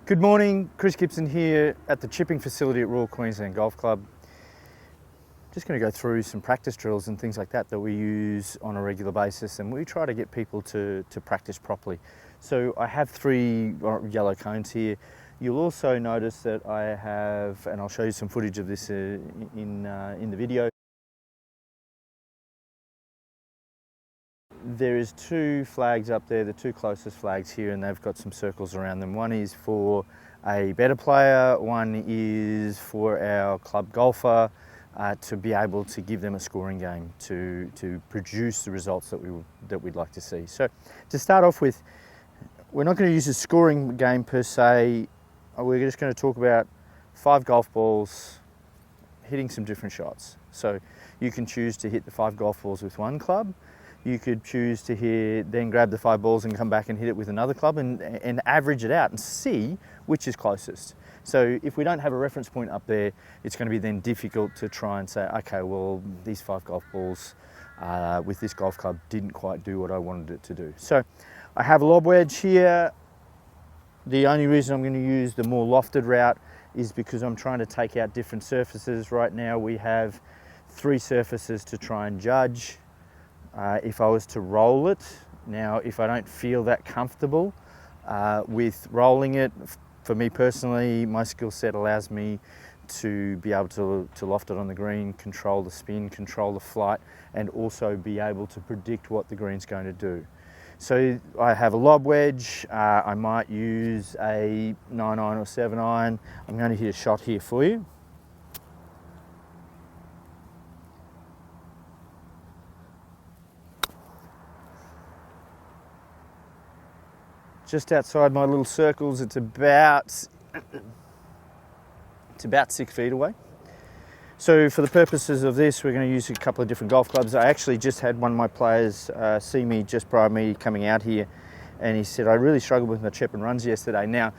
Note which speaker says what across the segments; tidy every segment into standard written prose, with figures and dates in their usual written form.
Speaker 1: Good morning, Chris Gibson here at the chipping facility at Royal Queensland Golf Club. Just going to go through some practice drills and things like that we use on a regular basis, and we try to get people to practice properly. So I have 3 yellow cones here. You'll also notice that I have, and I'll show you some footage of this in the video. There is 2 flags up there, the 2 closest flags here, and they've got some circles around them. One is for a better player, one is for our club golfer, to be able to give them a scoring game, to produce the results that we'd like to see. So to start off with, we're not going to use a scoring game per se. We're just going to talk about 5 golf balls hitting some different shots. So you can choose to hit the 5 golf balls with one club. You could choose to then grab the 5 balls and come back and hit it with another club and average it out and see which is closest. So if we don't have a reference point up there, it's going to be then difficult to try and say, okay, well, these 5 golf balls with this golf club didn't quite do what I wanted it to do. So I have a lob wedge here. The only reason I'm going to use the more lofted route is because I'm trying to take out different surfaces. Right now we have 3 surfaces to try and judge. If I was to roll it, now if I don't feel that comfortable with rolling it, for me personally, my skill set allows me to be able to loft it on the green, control the spin, control the flight, and also be able to predict what the green's going to do. So I have a lob wedge, I might use a 9-iron or 7-iron. I'm going to hit a shot here for you. Just outside my little circles, it's about 6 feet away. So for the purposes of this, we're going to use a couple of different golf clubs. I actually just had one of my players see me just prior to me coming out here, and he said, I really struggled with my chip and runs yesterday. Now,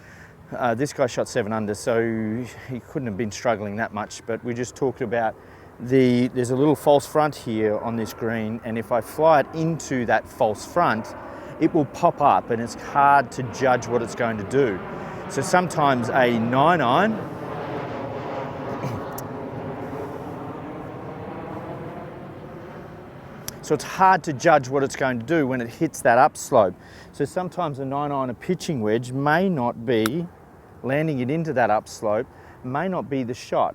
Speaker 1: this guy shot 7 under, so he couldn't have been struggling that much, but we just talked about there's a little false front here on this green, and if I fly it into that false front, it will pop up and it's hard to judge what it's going to do. So sometimes a 9-iron so it's hard to judge what it's going to do when it hits that upslope. So sometimes a 9-iron, a pitching wedge, may not be landing it into that upslope, may not be the shot.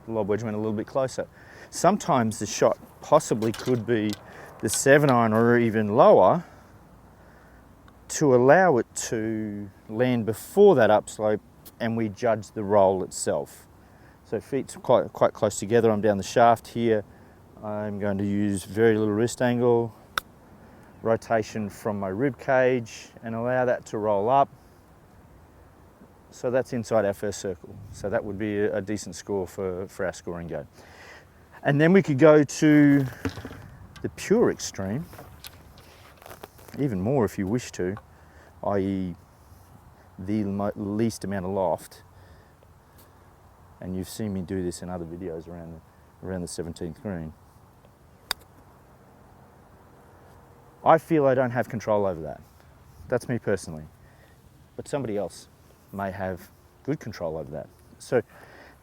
Speaker 1: The lob wedge went a little bit closer. Sometimes the shot possibly could be the 7-iron or even lower, to allow it to land before that upslope, and we judge the roll itself. So feet's quite close together. I'm down the shaft here. I'm going to use very little wrist angle, rotation from my rib cage, and allow that to roll up. So that's inside our first circle. So that would be a decent score for our scoring game. And then we could go to the pure extreme, even more if you wish to, i.e. the least amount of loft. And you've seen me do this in other videos around the 17th green. I feel I don't have control over that. That's me personally. But somebody else may have good control over that. So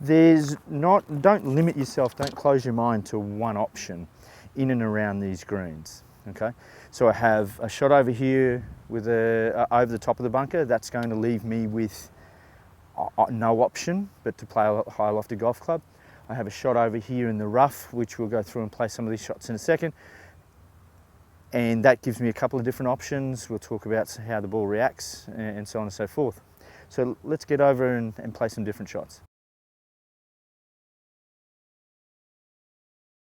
Speaker 1: don't limit yourself, don't close your mind to one option in and around these greens. Okay, so I have a shot over here with over the top of the bunker. That's going to leave me with no option but to play a high lofted golf club. I have a shot over here in the rough, which we'll go through and play some of these shots in a second. And that gives me a couple of different options. We'll talk about how the ball reacts and so on and so forth. So let's get over and play some different shots.